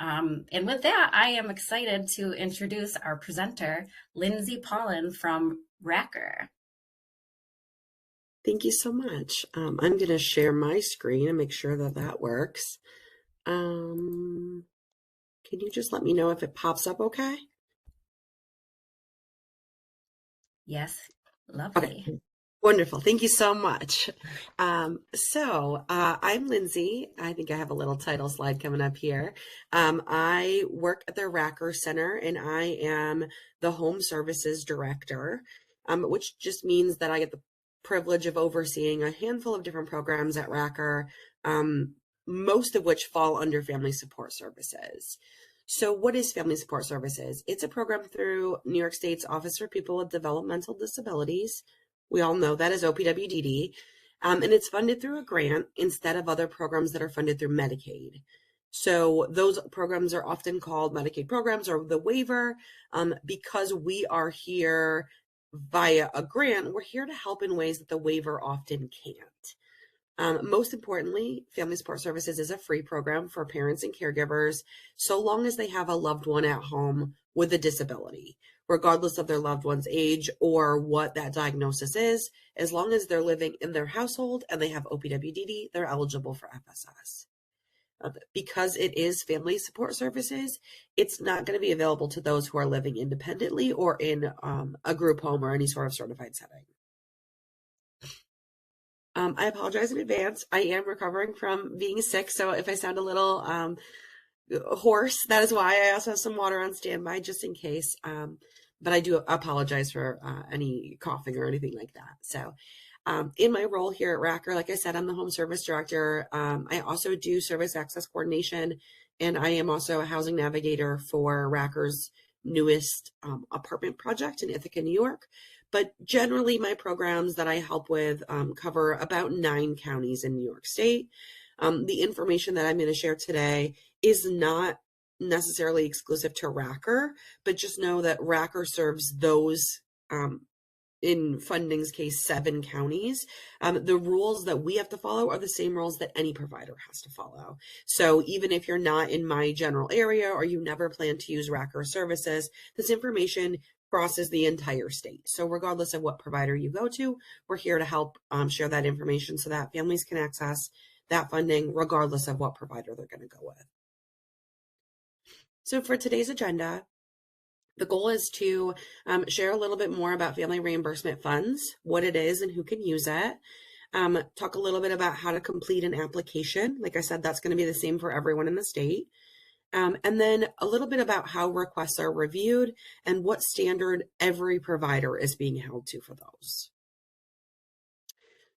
And with that, I am excited to introduce our presenter, Lindsay Paulin from Racker. Thank you so much. I'm going to share my screen and make sure that that works. Can you just let me know if it pops up okay? Yes, lovely. Okay. Wonderful. Thank you so much. I'm Lindsay. I think I have a little title slide coming up here. I work at the Racker Center and I am the Home Services Director, which just means that I get the privilege of overseeing a handful of different programs at Racker, most of which fall under Family Support Services. So what is Family Support Services? It's a program through New York State's Office for People with Developmental Disabilities. We all know that as OPWDD, and it's funded through a grant instead of other programs that are funded through Medicaid. So those programs are often called Medicaid programs or the waiver. Because we are here via a grant, we're here to help in ways that the waiver often can't. Most importantly, Family Support Services is a free program for parents and caregivers, so long as they have a loved one at home with a disability, regardless of their loved one's age or what that diagnosis is. As long as they're living in their household and they have OPWDD, they're eligible for FSS. Because it is Family Support Services, it's not going to be available to those who are living independently or in a group home or any sort of certified setting. I apologize in advance. I am recovering from being sick, so if I sound a little hoarse, that is why. I also have some water on standby just in case. But I do apologize for any coughing or anything like that. So in my role here at Racker, like I said, I'm the Home Service Director. I also do Service Access Coordination, and I am also a Housing Navigator for Racker's newest apartment project in Ithaca, New York. But generally, my programs that I help with cover about 9 counties in New York State. The information that I'm going to share today is not necessarily exclusive to Racker, but just know that Racker serves those, in funding's case, 7 counties. The rules that we have to follow are the same rules that any provider has to follow. So even if you're not in my general area or you never plan to use Racker services, this information crosses the entire state. So regardless of what provider you go to, we're here to help share that information so that families can access that funding regardless of what provider they're going to go with. So for today's agenda, the goal is to share a little bit more about family reimbursement funds, what it is and who can use it. Talk a little bit about how to complete an application. Like I said, that's going to be the same for everyone in the state. And then a little bit about how requests are reviewed and what standard every provider is being held to for those.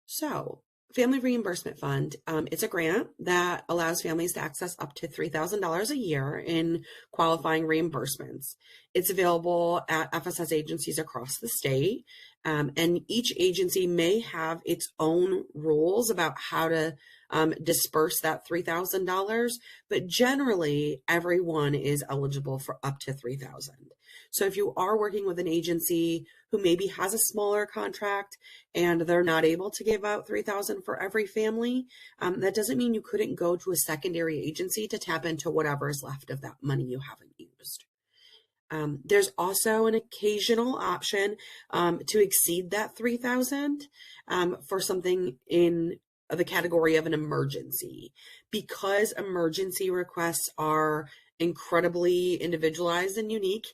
So, Family Reimbursement Fund, it's a grant that allows families to access up to $3,000 a year in qualifying reimbursements. It's available at FSS agencies across the state, and each agency may have its own rules about how to disperse that $3,000, but generally everyone is eligible for up to $3,000. So if you are working with an agency who maybe has a smaller contract and they're not able to give out $3,000 for every family, that doesn't mean you couldn't go to a secondary agency to tap into whatever is left of that money you haven't used. There's also an occasional option to exceed that $3,000 for something in the category of an emergency. Because emergency requests are incredibly individualized and unique,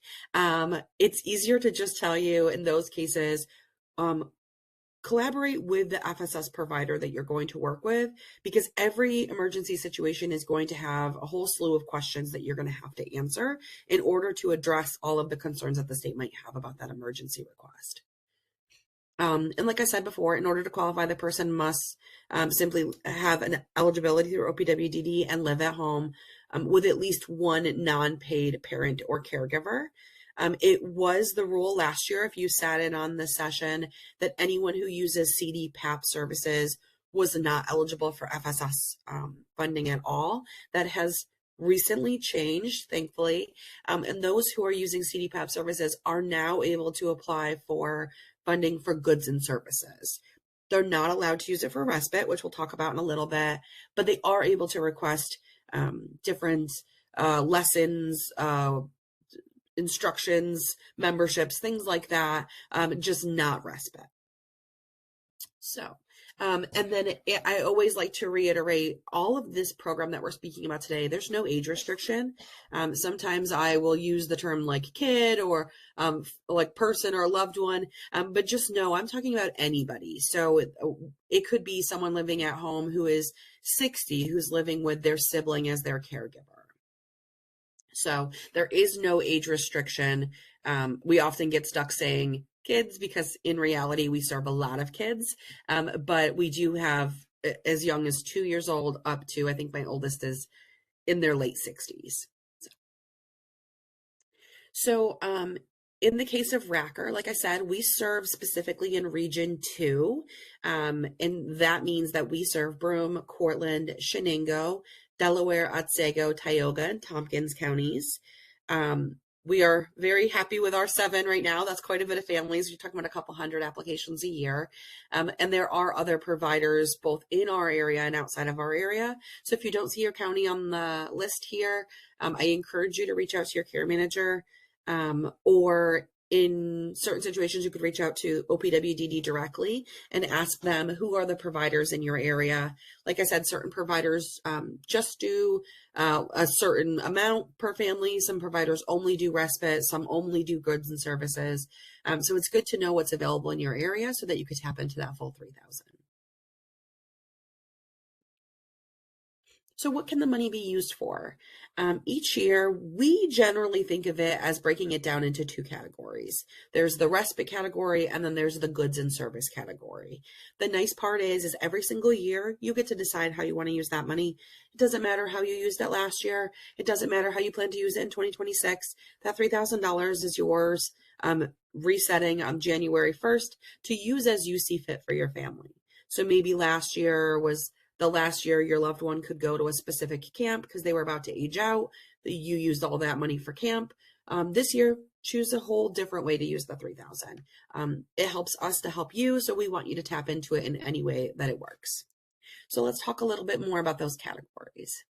it's easier to just tell you in those cases, collaborate with the FSS provider that you're going to work with, because every emergency situation is going to have a whole slew of questions that you're going to have to answer in order to address all of the concerns that the state might have about that emergency request. And like I said before, in order to qualify, the person must simply have an eligibility through OPWDD and live at home with at least one non-paid parent or caregiver. It was the rule last year, if you sat in on the session, that anyone who uses CDPAP services was not eligible for FSS funding at all. That has recently changed, thankfully, and those who are using CDPAP services are now able to apply for funding for goods and services. They're not allowed to use it for respite, which we'll talk about in a little bit, but they are able to request different lessons, instructions, memberships, things like that, just not respite. So, and then I always like to reiterate all of this program that we're speaking about today, there's no age restriction. Sometimes I will use the term like kid or like person or loved one, but just know I'm talking about anybody. So it could be someone living at home who is 60, who's living with their sibling as their caregiver. So there is no age restriction. We often get stuck saying kids because in reality we serve a lot of kids, but we do have as young as 2 years old up to, I think my oldest is in their late 60s. So in the case of Racker, like I said, we serve specifically in Region 2, and that means that we serve Broome, Cortland, Shenango, Delaware, Otsego, Tioga, and Tompkins counties. We are very happy with our 7 right now. That's quite a bit of families. You're talking about a couple hundred applications a year. And there are other providers both in our area and outside of our area. So if you don't see your county on the list here, I encourage you to reach out to your care manager, or in certain situations, you could reach out to OPWDD directly and ask them who are the providers in your area. Like I said, certain providers just do a certain amount per family. Some providers only do respite. Some only do goods and services. So it's good to know what's available in your area so that you could tap into that full 3,000. So what can the money be used for? Each year, we generally think of it as breaking it down into 2 categories. There's the respite category, and then there's the goods and service category. The nice part is every single year, you get to decide how you want to use that money. It doesn't matter how you used it last year. It doesn't matter how you plan to use it in 2026. That $3,000 is yours, resetting on January 1st to use as you see fit for your family. So maybe last year was the last year your loved one could go to a specific camp because they were about to age out. You used all that money for camp. This year, choose a whole different way to use the 3,000. It helps us to help you, so we want you to tap into it in any way that it works. So let's talk a little bit more about those categories.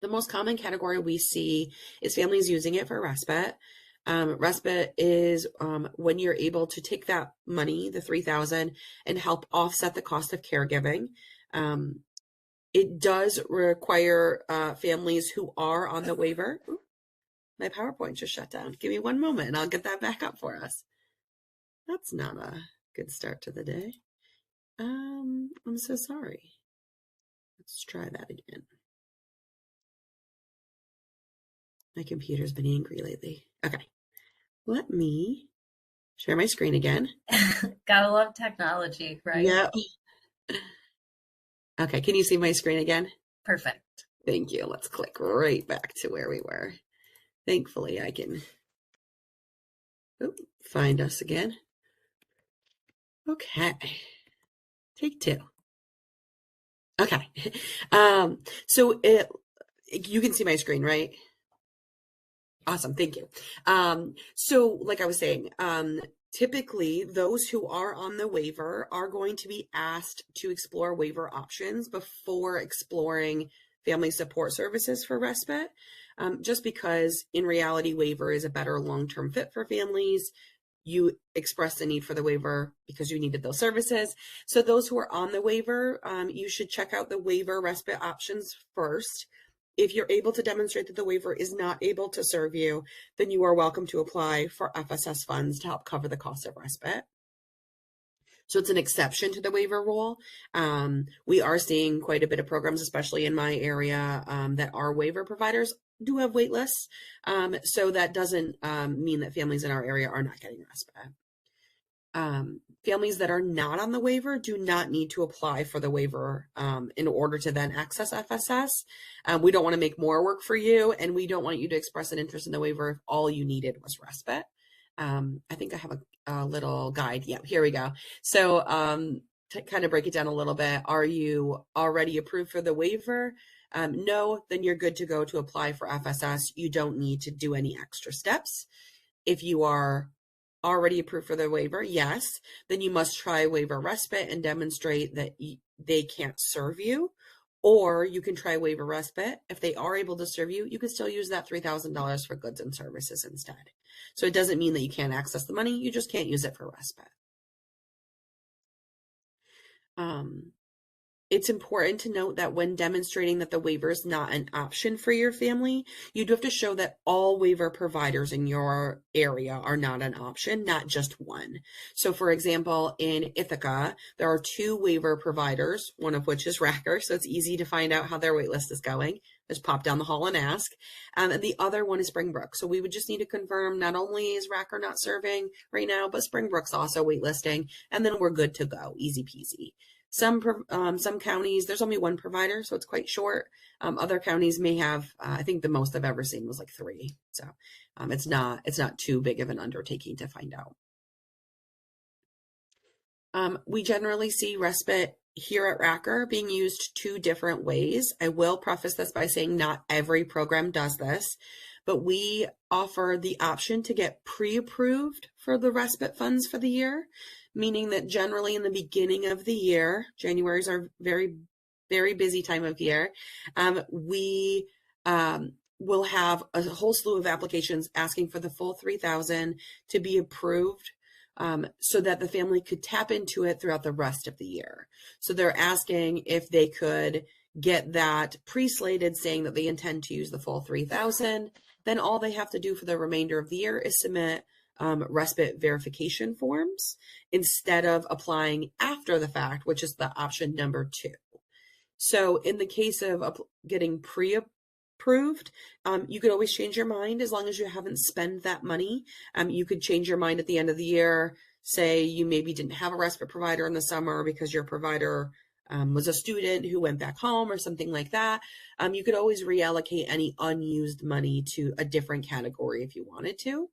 The most common category we see is families using it for respite. Respite is when you're able to take that money, the 3,000, and help offset the cost of caregiving. It does require families who are on the waiver. Ooh, my PowerPoint just shut down. Give me one moment and I'll get that back up for us. That's not a good start to the day. I'm so sorry. Let's try that again. My computer's been angry lately. Okay, let me share my screen again. Gotta love technology, right? Yeah. Okay, can you see my screen again? Perfect. Thank you. Let's click right back to where we were. Thankfully, I can find us again. Okay. Take 2. Okay. So you can see my screen, right? Awesome. Thank you. So like I was saying, typically those who are on the waiver are going to be asked to explore waiver options before exploring family support services for respite, just because in reality, waiver is a better long-term fit for families. You expressed the need for the waiver because you needed those services. So those who are on the waiver, you should check out the waiver respite options first. If you're able to demonstrate that the waiver is not able to serve you, then you are welcome to apply for FSS funds to help cover the cost of respite. So it's an exception to the waiver rule. We are seeing quite a bit of programs, especially in my area, that our waiver providers do have wait lists. So that doesn't mean that families in our area are not getting respite. Families that are not on the waiver do not need to apply for the waiver in order to then access FSS. We don't want to make more work for you, and we don't want you to express an interest in the waiver if all you needed was respite. I think I have a little guide. Yeah, here we go. So to kind of break it down a little bit, are you already approved for the waiver? No, then you're good to go to apply for FSS. You don't need to do any extra steps. If you are already approved for the waiver, yes, then you must try waiver respite and demonstrate that they can't serve you. Or you can try waiver respite. If they are able to serve you, you can still use that $3,000 for goods and services instead. So it doesn't mean that you can't access the money, you just can't use it for respite. It's important to note that when demonstrating that the waiver is not an option for your family, you do have to show that all waiver providers in your area are not an option, not just one. So for example, in Ithaca, there are 2 waiver providers, one of which is Racker, so it's easy to find out how their wait list is going. Just pop down the hall and ask. And the other one is Springbrook. So we would just need to confirm not only is Racker not serving right now, but Springbrook's also waitlisting, and then we're good to go, easy peasy. Some counties, there's only 1 provider, so it's quite short. Other counties may have, I think the most I've ever seen was like 3. So it's not too big of an undertaking to find out. We generally see respite here at Racker being used 2 different ways. I will preface this by saying not every program does this, but we offer the option to get pre-approved for the respite funds for the year, meaning that generally in the beginning of the year, January is our very, very busy time of year, we will have a whole slew of applications asking for the full $3,000 to be approved, so that the family could tap into it throughout the rest of the year. So they're asking if they could get that pre-slated saying that they intend to use the full $3,000. Then all they have to do for the remainder of the year is submit respite verification forms instead of applying after the fact, which is the option number 2. So in the case of getting pre-approved, you could always change your mind as long as you haven't spent that money. You could change your mind at the end of the year. Say you maybe didn't have a respite provider in the summer because your provider was a student who went back home or something like that. You could always reallocate any unused money to a different category if you wanted to.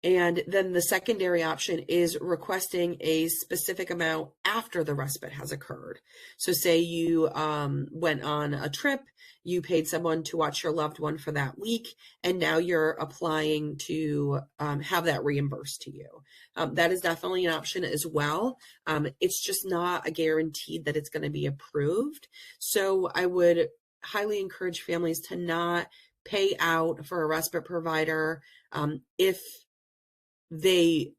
And then the secondary option is requesting a specific amount after the respite has occurred. So say you went on a trip, you paid someone to watch your loved one for that week, and now you're applying to have that reimbursed to you. That is definitely an option as well. It's just not a guaranteed that it's going to be approved. So I would highly encourage families to not pay out for a respite provider if they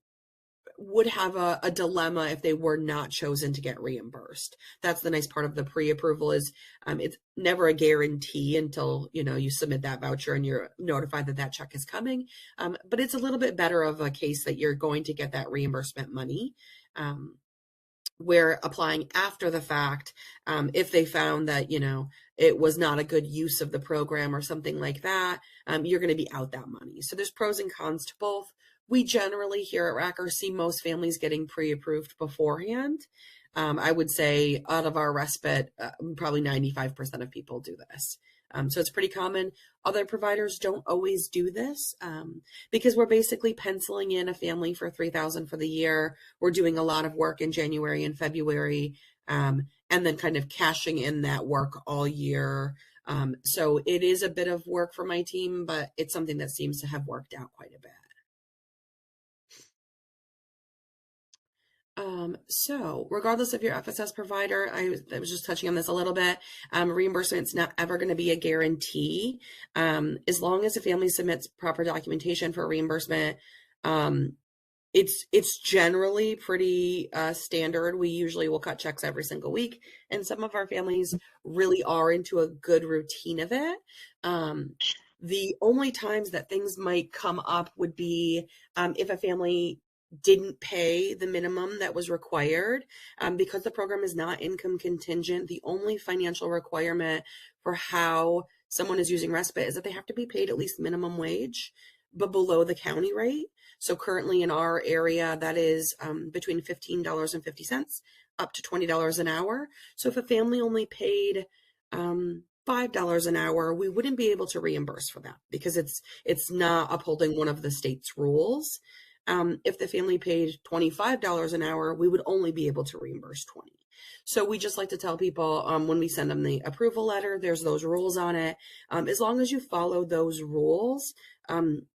would have a dilemma if they were not chosen to get reimbursed. That's the nice part of the pre-approval is it's never a guarantee until you submit that voucher and you're notified that that check is coming. But it's a little bit better of a case that you're going to get that reimbursement money. Where applying after the fact, if they found that it was not a good use of the program or something like that, you're going to be out that money. So there's pros and cons to both. We generally here at Racker see most families getting pre-approved beforehand. I would say out of our respite, probably 95% of people do this. So it's pretty common. Other providers don't always do this because we're basically penciling in a family for $3,000 for the year. We're doing a lot of work in January and February, and then kind of cashing in that work all year. So it is a bit of work for my team, but it's something that seems to have worked out quite a bit. So regardless of your FSS provider, I was just touching on this a little bit, reimbursement's not ever going to be a guarantee. As long as the family submits proper documentation for reimbursement, it's generally pretty standard. We usually will cut checks every single week, and some of our families really are into a good routine of it. The only times that things might come up would be if a family didn't pay the minimum that was required. Because the program is not income contingent, the only financial requirement for how someone is using respite is that they have to be paid at least minimum wage, but below the county rate. So currently in our area, that is between $15.50 up to $20 an hour. So if a family only paid $5 an hour, we wouldn't be able to reimburse for that because it's not upholding one of the state's rules. If the family paid $25 an hour, we would only be able to reimburse $20. So we just like to tell people when we send them the approval letter, there's those rules on it. As long as you follow those rules,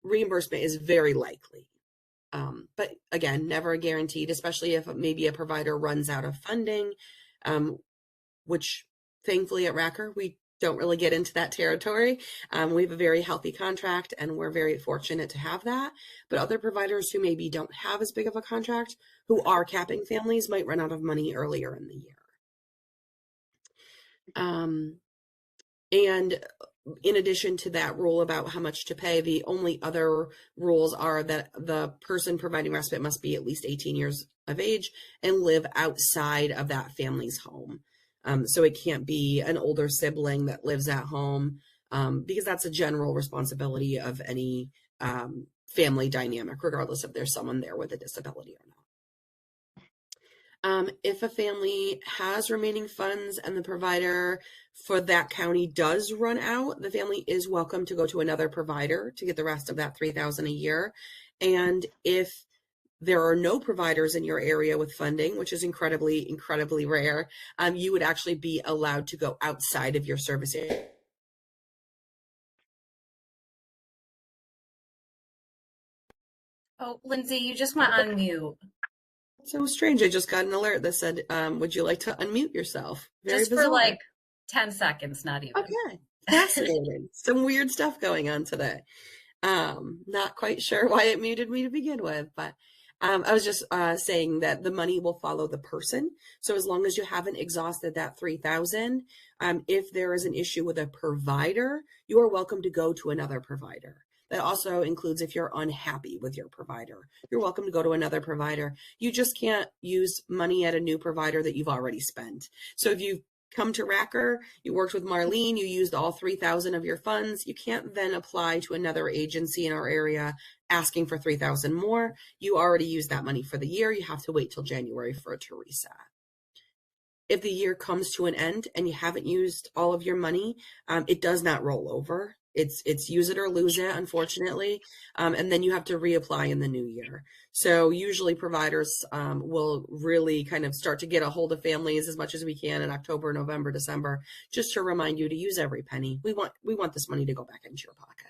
reimbursement is very likely. But again, never guaranteed, especially if maybe a provider runs out of funding. which thankfully at Racker, we don't really get into that territory. We have a very healthy contract and we're very fortunate to have that. But other providers who maybe don't have as big of a contract, who are capping families, might run out of money earlier in the year. And in addition to that rule about how much to pay, the only other rules are that the person providing respite must be at least 18 years of age and live outside of that family's home. So it can't be an older sibling that lives at home, because that's a general responsibility of any family dynamic, regardless if there's someone there with a disability or not. If a family has remaining funds and the provider for that county does run out, the family is welcome to go to another provider to get the rest of that $3,000 a year. And if there are no providers in your area with funding, which is incredibly, incredibly rare, you would actually be allowed to go outside of your service area. Oh, Lindsay, you just went on mute. So strange. I just got an alert that said, would you like to unmute yourself? Very just bizarre. for like 10 seconds, not even. Okay. Fascinating. Some weird stuff going on today. Not quite sure why it muted me to begin with, but I was just saying that the money will follow the person. So as long as you haven't exhausted that $3,000, if there is an issue with a provider, you are welcome to go to another provider. That also includes if you're unhappy with your provider. You're welcome to go to another provider. You just can't use money at a new provider that you've already spent. So if you've come to Racker, you worked with Marlene, you used all $3,000 of your funds, you can't then apply to another agency in our area asking for $3,000 more. You already used that money for the year. You have to wait till January for it to reset. If the year comes to an end and you haven't used all of your money, it does not roll over. It's use it or lose it, unfortunately. And then you have to reapply in the new year. So usually providers will really kind of start to get a hold of families as much as we can in October, November, December, just to remind you to use every penny. We want this money to go back into your pocket.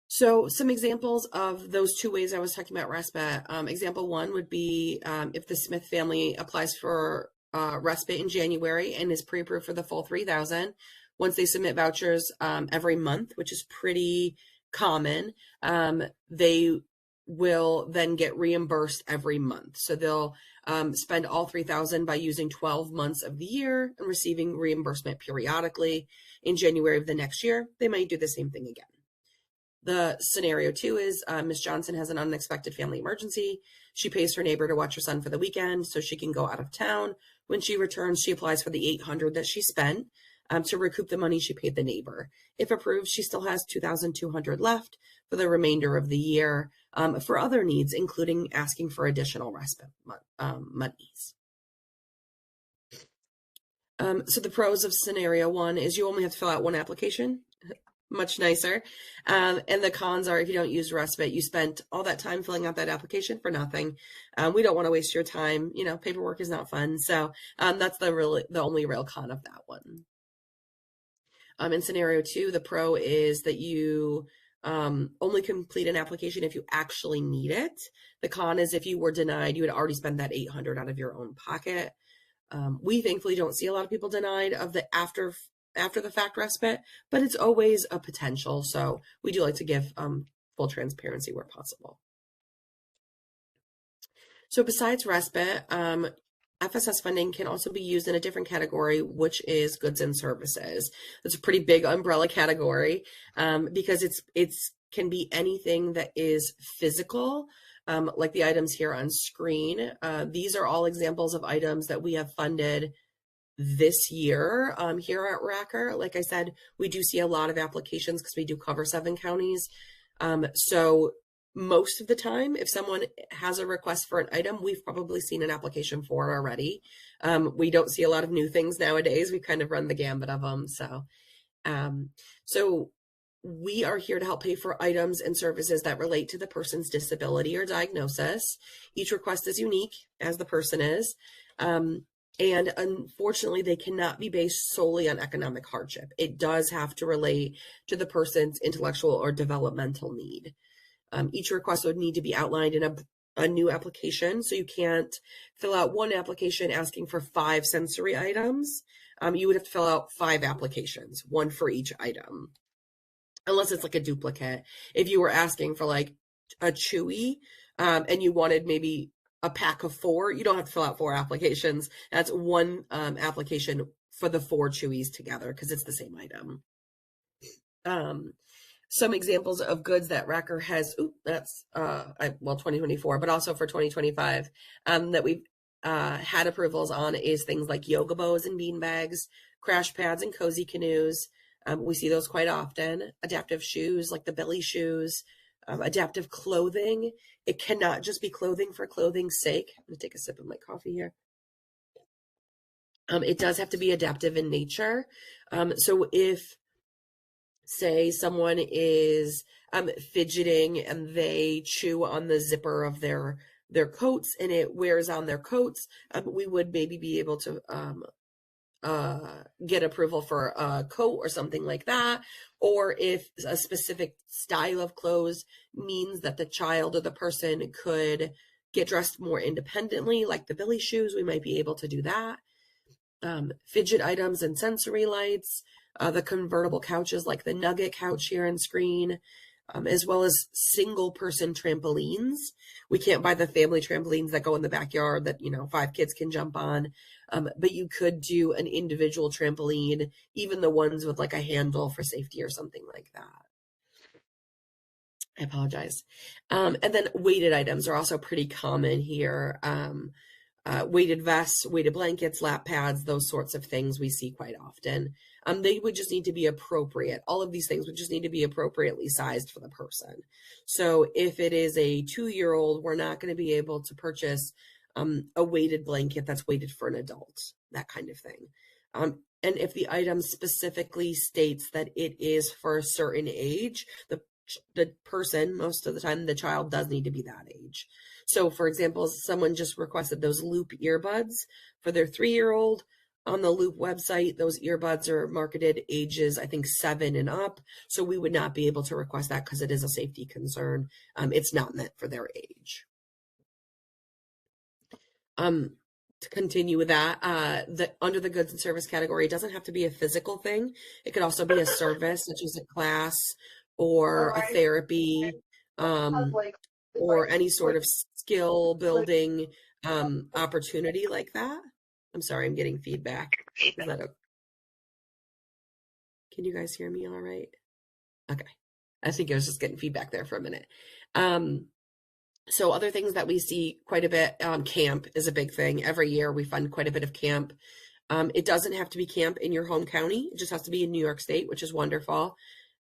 So some examples of those two ways I was talking about respite. Example one would be if the Smith family applies for respite in January and is pre-approved for the full $3,000. Once they submit vouchers every month, which is pretty common, they will then get reimbursed every month. So they'll spend all $3,000 by using 12 months of the year and receiving reimbursement periodically. In January of the next year, they might do the same thing again. The scenario two is Ms. Johnson has an unexpected family emergency. She pays her neighbor to watch her son for the weekend so she can go out of town. When she returns, she applies for the $800 that she spent to recoup the money she paid the neighbor. If approved, she still has $2,200 left for the remainder of the year for other needs, including asking for additional respite monies. So the pros of scenario one is you only have to fill out one application. Much nicer. And the cons are if you don't use respite, you spent all that time filling out that application for nothing. We don't want to waste your time. You know, paperwork is not fun. So that's the only real con of that one. In scenario two, the pro is that you only complete an application if you actually need it. The con is if you were denied, you had already spent that $800 out of your own pocket. We thankfully don't see a lot of people denied of the after the fact respite, but it's always a potential. So we do like to give full transparency where possible. So besides respite, FSS funding can also be used in a different category, which is goods and services. It's a pretty big umbrella category because it's can be anything that is physical, like the items here on screen. These are all examples of items that we have funded this year here at Racker. Like I said, we do see a lot of applications because we do cover 7 counties. So most of the time, if someone has a request for an item, we've probably seen an application for it already. We don't see a lot of new things nowadays. We kind of run the gambit of them. So we are here to help pay for items and services that relate to the person's disability or diagnosis. Each request is unique, as the person is. And unfortunately, they cannot be based solely on economic hardship. It does have to relate to the person's intellectual or developmental need. Each request would need to be outlined in a a new application. So you can't fill out one application asking for 5 sensory items. You would have to fill out 5 applications, one for each item, unless it's like a duplicate. If you were asking for like a Chewy, and you wanted maybe a pack of 4, you don't have to fill out 4 applications. That's one application for the 4 Chewies together because it's the same item. Some examples of goods that Racker has, that's 2024, but also for 2025, that we've had approvals on is things like yoga bows and bean bags, crash pads and cozy canoes. We see those quite often. Adaptive shoes like the Billy shoes, adaptive clothing. It cannot just be clothing for clothing's sake. I'm going to take a sip of my coffee here. It does have to be adaptive in nature. So if, say, someone is fidgeting and they chew on the zipper of their coats and it wears on their coats, we would maybe be able to get approval for a coat or something like that. Or if a specific style of clothes means that the child or the person could get dressed more independently, like the Billy shoes, we might be able to do that. Fidget items and sensory lights, the convertible couches like the Nugget couch here on screen, as well as single person trampolines. We can't buy the family trampolines that go in the backyard that, 5 kids can jump on. But you could do an individual trampoline, even the ones with like a handle for safety or something like that. I apologize. And then weighted items are also pretty common here. Weighted vests, weighted blankets, lap pads, those sorts of things we see quite often. They would just need to be appropriate. All of these things would just need to be appropriately sized for the person. So if it is a 2-year-old, we're not going to be able to purchase a weighted blanket that's weighted for an adult, that kind of thing. And if the item specifically states that it is for a certain age, the person, most of the time, the child does need to be that age. So, for example, someone just requested those Loop earbuds for their 3-year-old. On the Loop website, those earbuds are marketed ages, I think, 7 and up. So we would not be able to request that because it is a safety concern. It's not meant for their age. To continue with that, under the goods and service category, it doesn't have to be a physical thing. It could also be a service, such as a class or a therapy, or any sort of skill building opportunity like that. I'm sorry, I'm getting feedback. Is that okay? Can you guys hear me all right? Okay. I think I was just getting feedback there for a minute. So other things that we see quite a bit, camp is a big thing. Every year we fund quite a bit of camp. It doesn't have to be camp in your home county. It just has to be in New York State, which is wonderful.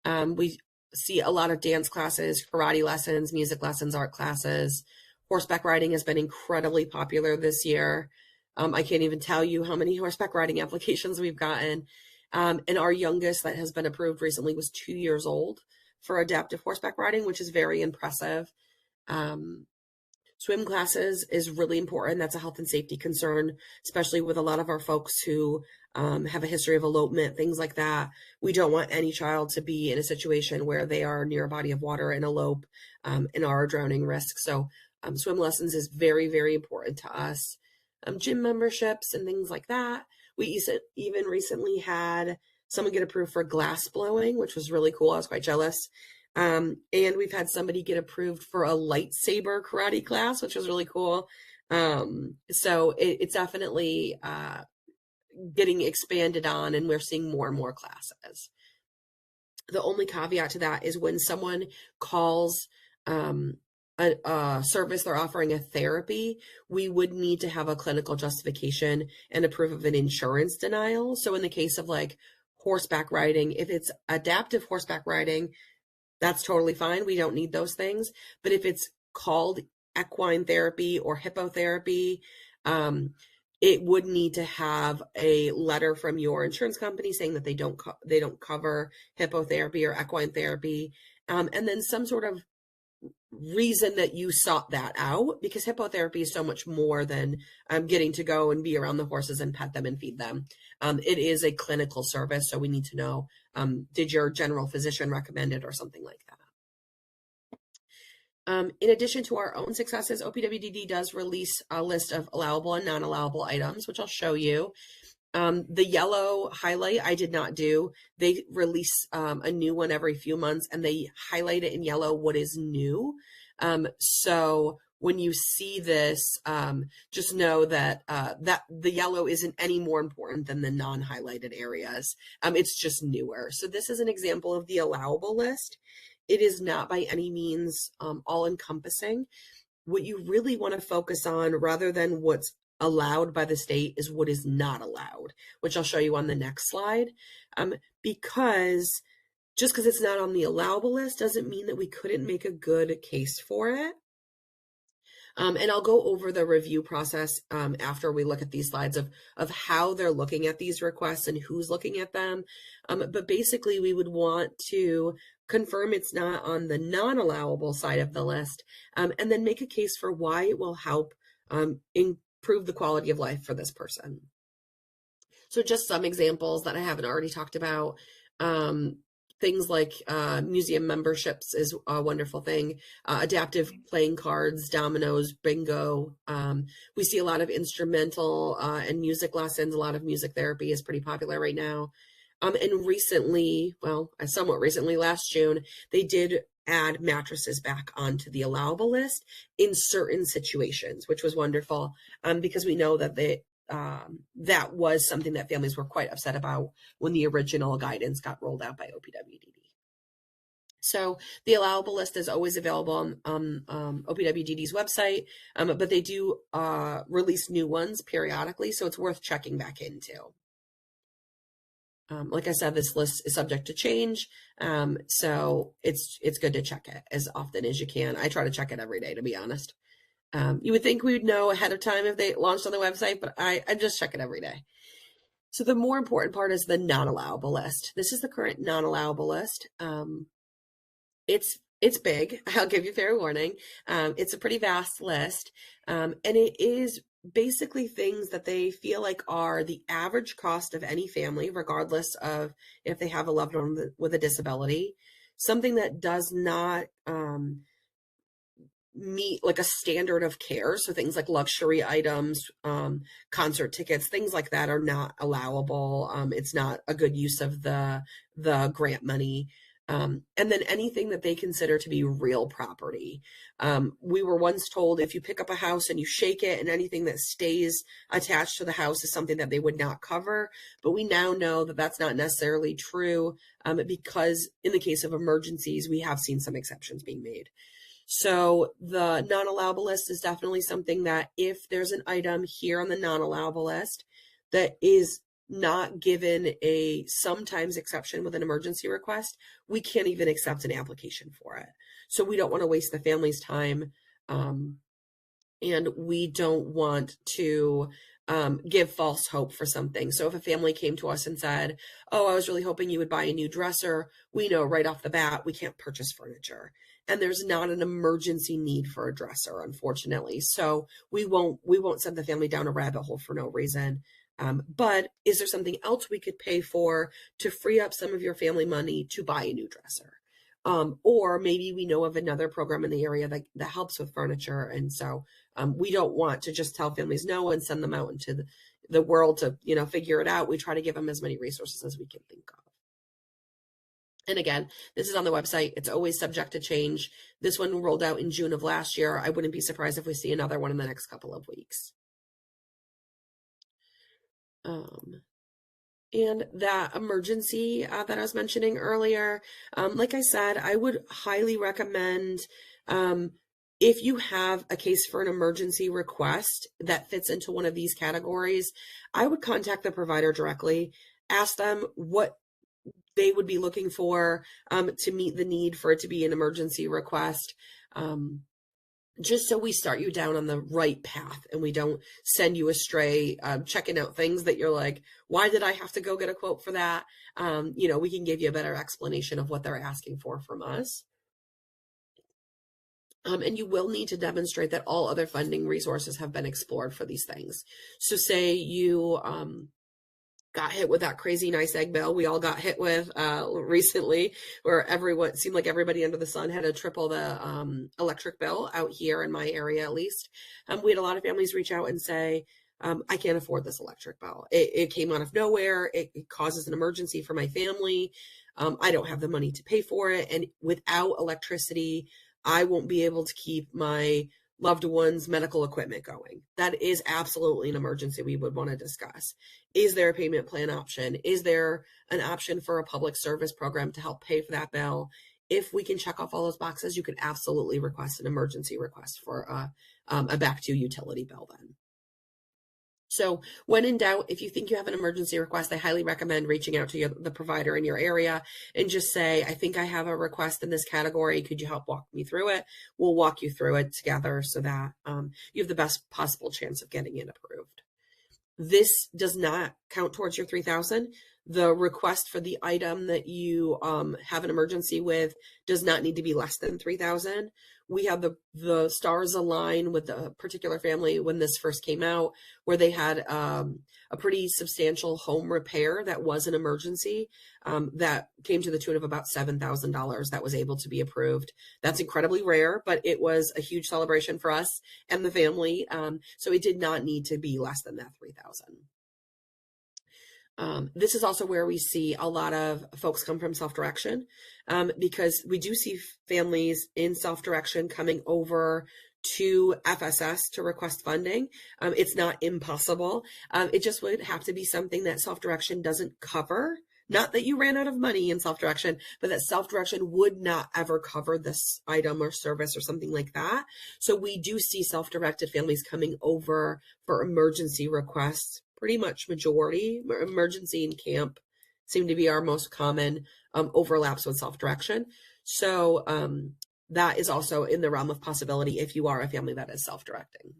We see a lot of dance classes, karate lessons, music lessons, art classes. Horseback riding has been incredibly popular this year. I can't even tell you how many horseback riding applications we've gotten. And our youngest that has been approved recently was 2 years old for adaptive horseback riding, which is very impressive. Swim classes is really important. That's a health and safety concern, especially with a lot of our folks who have a history of elopement, things like that. We don't want any child to be in a situation where they are near a body of water and elope and are a drowning risk. So swim lessons is very, very important to us. Gym memberships and things like that. We even recently had someone get approved for glass blowing, which was really cool. I was quite jealous. And we've had somebody get approved for a lightsaber karate class, which was really cool. So it's definitely getting expanded on, and we're seeing more and more classes. The only caveat to that is when someone calls a service they're offering a therapy, we would need to have a clinical justification and a proof of an insurance denial. So in the case of like horseback riding, if it's adaptive horseback riding, that's totally fine. We don't need those things. But if it's called equine therapy or hippotherapy, it would need to have a letter from your insurance company saying that they don't cover hippotherapy or equine therapy, and then some sort of reason that you sought that out, because hippotherapy is so much more than getting to go and be around the horses and pet them and feed them. It is a clinical service, so we need to know, did your general physician recommend it or something like In addition to our own successes, OPWDD does release a list of allowable and non-allowable items, which I'll show you. The yellow highlight I did not do. They release a new one every few months, and they highlight it in yellow what is new. So when you see this, just know that that the yellow isn't any more important than the non-highlighted areas. It's just newer. So this is an example of the allowable list. It is not by any means all-encompassing. What you really want to focus on, rather than what's allowed by the state, is what is not allowed, which I'll show you on the next slide. Because just because it's not on the allowable list doesn't mean that we couldn't make a good case for it. And I'll go over the review process after we look at these slides of how they're looking at these requests and who's looking at them. But basically, we would want to confirm it's not on the non-allowable side of the list, and then make a case for why it will help improve the quality of life for this person. So just some examples that I haven't already talked about. Things like museum memberships is a wonderful thing. Adaptive playing cards, dominoes, bingo. We see a lot of instrumental and music lessons. A lot of music therapy is pretty popular right now. And recently, well, somewhat recently, last June, they did add mattresses back onto the allowable list in certain situations, which was wonderful, because we know that that was something that families were quite upset about when the original guidance got rolled out by OPWDD. So the allowable list is always available on OPWDD's website, but they do release new ones periodically, so it's worth checking back into. Like I said, this list is subject to change, so it's good to check it as often as you can. I try to check it every day, to be honest. You would think we would know ahead of time if they launched on the website, but I just check it every day. So the more important part is the non-allowable list. This is the current non-allowable list. It's big. I'll give you fair warning. It's a pretty vast list, and it is basically things that they feel like are the average cost of any family, regardless of if they have a loved one with a disability. Something that does not meet like a standard of care. So things like luxury items, concert tickets, things like that are not allowable. It's not a good use of the grant money. And then anything that they consider to be real property. We were once told if you pick up a house and you shake it and anything that stays attached to the house is something that they would not cover. But we now know that that's not necessarily true, because in the case of emergencies, we have seen some exceptions being made. So the non-allowable list is definitely something that if there's an item here on the non-allowable list that is not given a sometimes exception with an emergency request, we can't even accept an application for it. So we don't want to waste the family's time, and we don't want to give false hope for something. So if a family came to us and said, oh, I was really hoping you would buy a new dresser, we know right off the bat we can't purchase furniture. And there's not an emergency need for a dresser, unfortunately. So we won't send the family down a rabbit hole for no reason. But is there something else we could pay for to free up some of your family money to buy a new dresser? Or maybe we know of another program in the area that helps with furniture. And so we don't want to just tell families no and send them out into the world to, figure it out. We try to give them as many resources as we can think of. And again, this is on the website. It's always subject to change. This one rolled out in June of last year. I wouldn't be surprised if we see another one in the next couple of weeks. And that emergency that I was mentioning earlier, like I said, I would highly recommend, if you have a case for an emergency request that fits into one of these categories, I would contact the provider directly, ask them what they would be looking for to meet the need for it to be an emergency request, just so we start you down on the right path and we don't send you astray, checking out things that you're like, why did I have to go get a quote for that? We can give you a better explanation of what they're asking for from us. And you will need to demonstrate that all other funding resources have been explored for these things. So say you got hit with that crazy nice egg bill we all got hit with recently, where everyone seemed like everybody under the sun had to triple the electric bill out here in my area, at least. We had a lot of families reach out and say, I can't afford this electric bill. It came out of nowhere. It causes an emergency for my family. I don't have the money to pay for it. And without electricity, I won't be able to keep my loved one's medical equipment going. That is absolutely an emergency we would want to discuss. Is there a payment plan option? Is there an option for a public service program to help pay for that bill? If we can check off all those boxes, you could absolutely request an emergency request for a back to utility bill then. So when in doubt, if you think you have an emergency request, I highly recommend reaching out to the provider in your area and just say, I think I have a request in this category. Could you help walk me through it? We'll walk you through it together so that you have the best possible chance of getting it approved. This does not count towards your $3,000. The request for the item that you have an emergency with does not need to be less than $3,000. We had the stars align with the particular family when this first came out, where they had a pretty substantial home repair that was an emergency that came to the tune of about $7,000 that was able to be approved. That's incredibly rare, but it was a huge celebration for us and the family. So it did not need to be less than that $3,000. This is also where we see a lot of folks come from self-direction, because we do see families in self-direction coming over to FSS to request funding. It's not impossible. It just would have to be something that self-direction doesn't cover. Not that you ran out of money in self-direction, but that self-direction would not ever cover this item or service or something like that. So we do see self-directed families coming over for emergency requests. Pretty much majority, emergency and camp seem to be our most common overlaps with self-direction. So that is also in the realm of possibility if you are a family that is self-directing.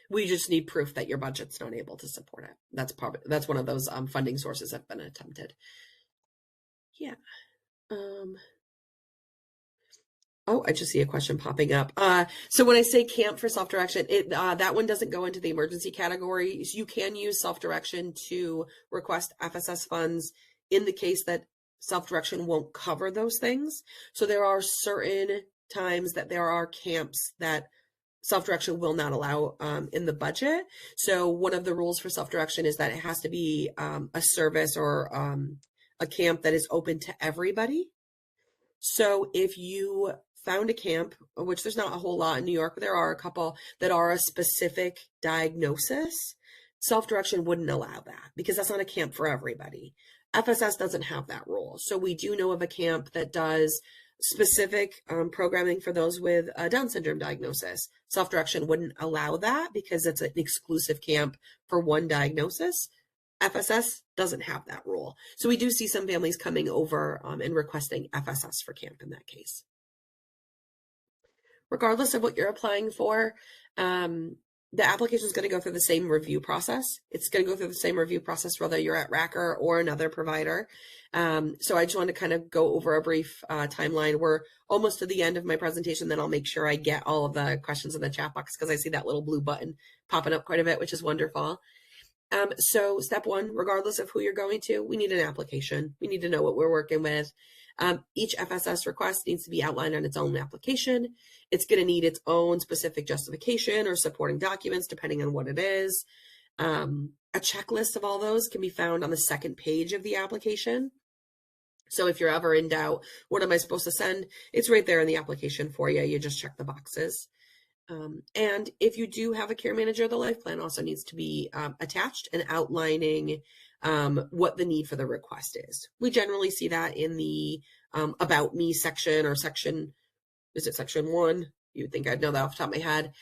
We just need proof that your budget's not able to support it. That's one of those funding sources that have been attempted. Yeah. Oh, I just see a question popping up. So when I say camp for self-direction, that one doesn't go into the emergency category. So you can use self-direction to request FSS funds in the case that self-direction won't cover those things. So there are certain times that there are camps that self-direction will not allow in the budget. So one of the rules for self-direction is that it has to be a service or a camp that is open to everybody. So if you found a camp, which there's not a whole lot in New York, but there are a couple that are a specific diagnosis, self-direction wouldn't allow that because that's not a camp for everybody. FSS doesn't have that rule. So we do know of a camp that does specific programming for those with a Down syndrome diagnosis. Self-direction wouldn't allow that because it's an exclusive camp for one diagnosis. FSS doesn't have that rule. So we do see some families coming over and requesting FSS for camp in that case. Regardless of what you're applying for, the application is going to go through the same review process. It's going to go through the same review process whether you're at Racker or another provider. So I just want to kind of go over a brief timeline. We're almost to the end of my presentation, then I'll make sure I get all of the questions in the chat box because I see that little blue button popping up quite a bit, which is wonderful. So step one, regardless of who you're going to, we need an application. We need to know what we're working with. Each FSS request needs to be outlined on its own application. It's going to need its own specific justification or supporting documents, depending on what it is. A checklist of all those can be found on the second page of the application. So if you're ever in doubt, what am I supposed to send? It's right there in the application for you. You just check the boxes. And if you do have a care manager, the life plan also needs to be attached and outlining what the need for the request is. We generally see that in the About Me section or section, is it section 1? You'd think I'd know that off the top of my head.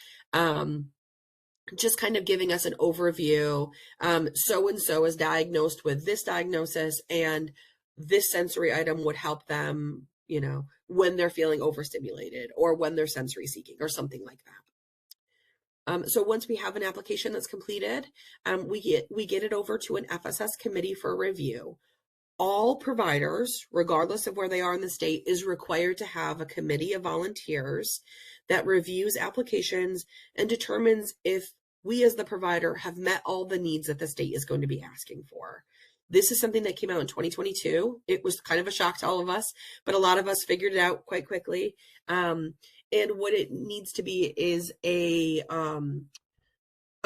Just kind of giving us an overview. So-and-so is diagnosed with this diagnosis and this sensory item would help them, you know, when they're feeling overstimulated or when they're sensory seeking or something like that. So once we have an application that's completed, we get it over to an FSS committee for review. All providers, regardless of where they are in the state, is required to have a committee of volunteers that reviews applications and determines if we as the provider have met all the needs that the state is going to be asking for. This is something that came out in 2022. It was kind of a shock to all of us, but a lot of us figured it out quite quickly. And what it needs to be is a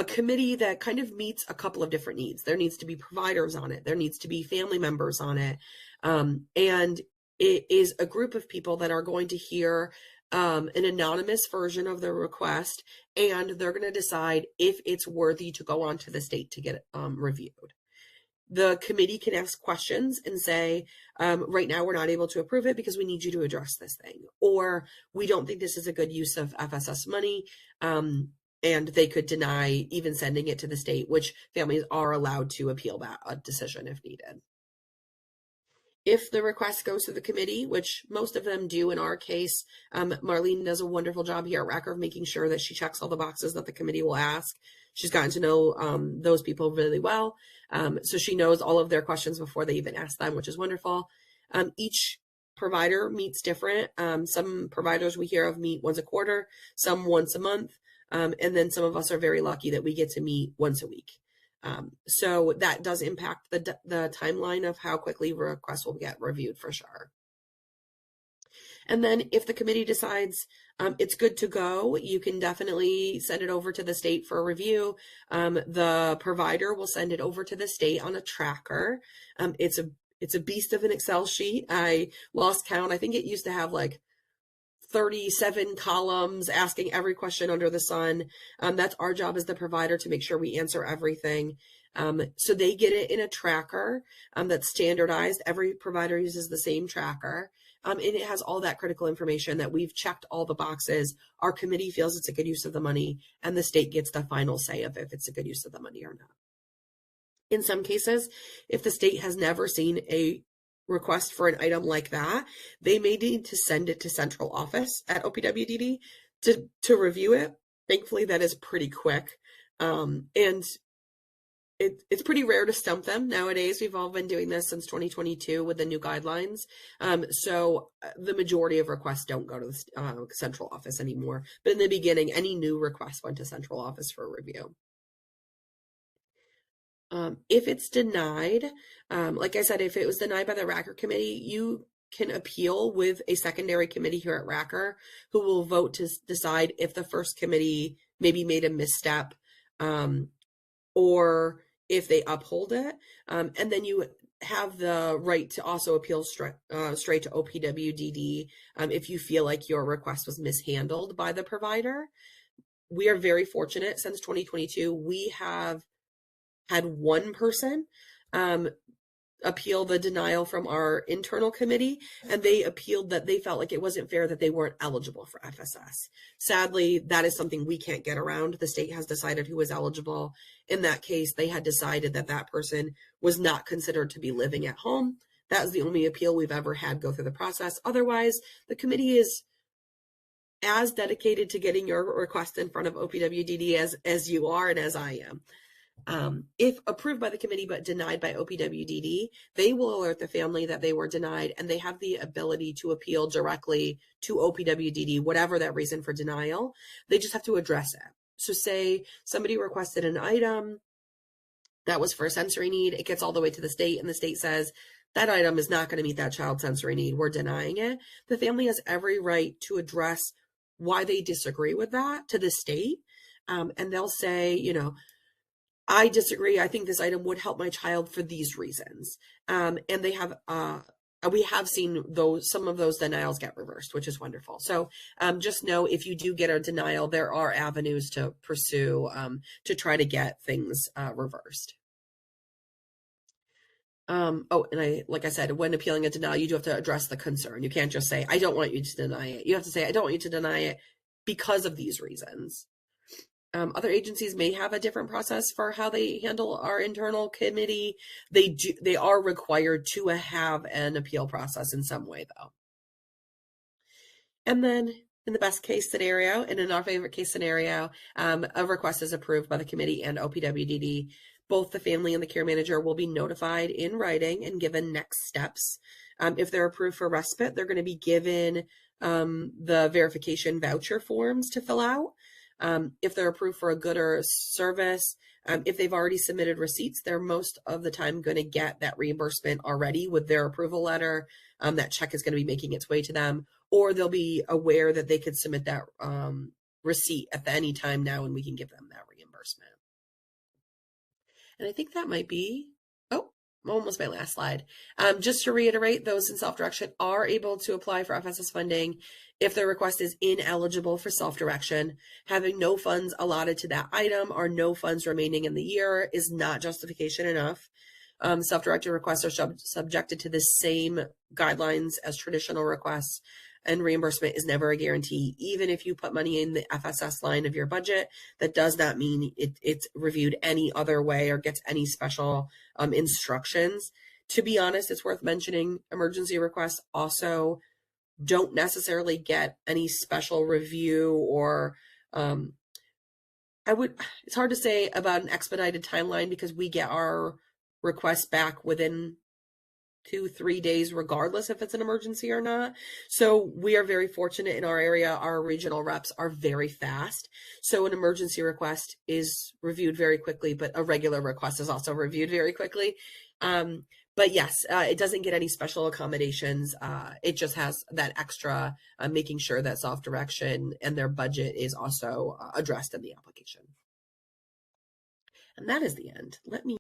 committee that kind of meets a couple of different needs. There needs to be providers on it. There needs to be family members on it. And it is a group of people that are going to hear an anonymous version of the request, and they're going to decide if it's worthy to go on to the state to get reviewed. The committee can ask questions and say, right now we're not able to approve it because we need you to address this thing. Or we don't think this is a good use of FSS money. And they could deny even sending it to the state, which families are allowed to appeal that decision if needed. If the request goes to the committee, which most of them do in our case, Marlene does a wonderful job here at RACR of making sure that she checks all the boxes that the committee will ask. She's gotten to know those people really well. So she knows all of their questions before they even ask them, which is wonderful. Each provider meets different. Some providers we hear of meet once a quarter, some once a month. And then some of us are very lucky that we get to meet once a week. So that does impact the timeline of how quickly requests will get reviewed for sure. And then if the committee decides it's good to go, you can definitely send it over to the state for a review. The provider will send it over to the state on a tracker. It's a beast of an Excel sheet. I lost count. I think it used to have like 37 columns asking every question under the sun. That's our job as the provider to make sure we answer everything. So they get it in a tracker that's standardized. Every provider uses the same tracker. And it has all that critical information that we've checked all the boxes. Our committee feels it's a good use of the money, and the state gets the final say of if it's a good use of the money or not. In some cases, if the state has never seen a request for an item like that, they may need to send it to central office at OPWDD to review it. Thankfully, that is pretty quick. And it's pretty rare to stump them nowadays. We've all been doing this since 2022 with the new guidelines. So the majority of requests don't go to the central office anymore. But in the beginning, any new request went to central office for review. If it's denied, like I said, if it was denied by the RACR committee, you can appeal with a secondary committee here at RACR who will vote to decide if the first committee maybe made a misstep, or if they uphold it. And then you have the right to also appeal straight to OPWDD if you feel like your request was mishandled by the provider. We are very fortunate. Since 2022, we have had one person appeal the denial from our internal committee, and they appealed that they felt like it wasn't fair that they weren't eligible for FSS. Sadly, that is something we can't get around. The state has decided who is eligible. In that case, they had decided that that person was not considered to be living at home. That is the only appeal we've ever had go through the process. Otherwise, the committee is as dedicated to getting your request in front of OPWDD as you are and as I am. If approved by the committee but denied by OPWDD, they will alert the family that they were denied, and they have the ability to appeal directly to OPWDD, whatever that reason for denial. They just have to address it. So say somebody requested an item that was for a sensory need, it gets all the way to the state, and the state says, that item is not going to meet that child's sensory need, we're denying it. The family has every right to address why they disagree with that to the state. And they'll say, I disagree. I think this item would help my child for these reasons. And they have, we have seen some of those denials get reversed, which is wonderful. So just know if you do get a denial, there are avenues to pursue to try to get things reversed. And like I said, when appealing a denial, you do have to address the concern. You can't just say, I don't want you to deny it. You have to say, I don't want you to deny it because of these reasons. Other agencies may have a different process for how they handle our internal committee. They are required to have an appeal process in some way, though. And then in the best case scenario, and in our favorite case scenario, a request is approved by the committee and OPWDD. Both the family and the care manager will be notified in writing and given next steps. If they're approved for respite, they're going to be given the verification voucher forms to fill out. If they're approved for a good or a service, if they've already submitted receipts, they're most of the time going to get that reimbursement already with their approval letter. That check is going to be making its way to them, or they'll be aware that they could submit that receipt at any time now, and we can give them that reimbursement. And I think that might be, oh, almost my last slide. Just to reiterate, those in self-direction are able to apply for FSS funding if their request is ineligible for self-direction. Having no funds allotted to that item or no funds remaining in the year is not justification enough. Self-directed requests are subjected to the same guidelines as traditional requests, and reimbursement is never a guarantee. Even if you put money in the FSS line of your budget, that does not mean it's reviewed any other way or gets any special instructions. To be honest, it's worth mentioning emergency requests also don't necessarily get any special review or it's hard to say about an expedited timeline because we get our requests back within 2-3 days, regardless if it's an emergency or not. So we are very fortunate in our area. Our regional reps are very fast. So an emergency request is reviewed very quickly, but a regular request is also reviewed very quickly. But yes, it doesn't get any special accommodations. It just has that extra making sure that self-direction and their budget is also addressed in the application. And that is the end. Let me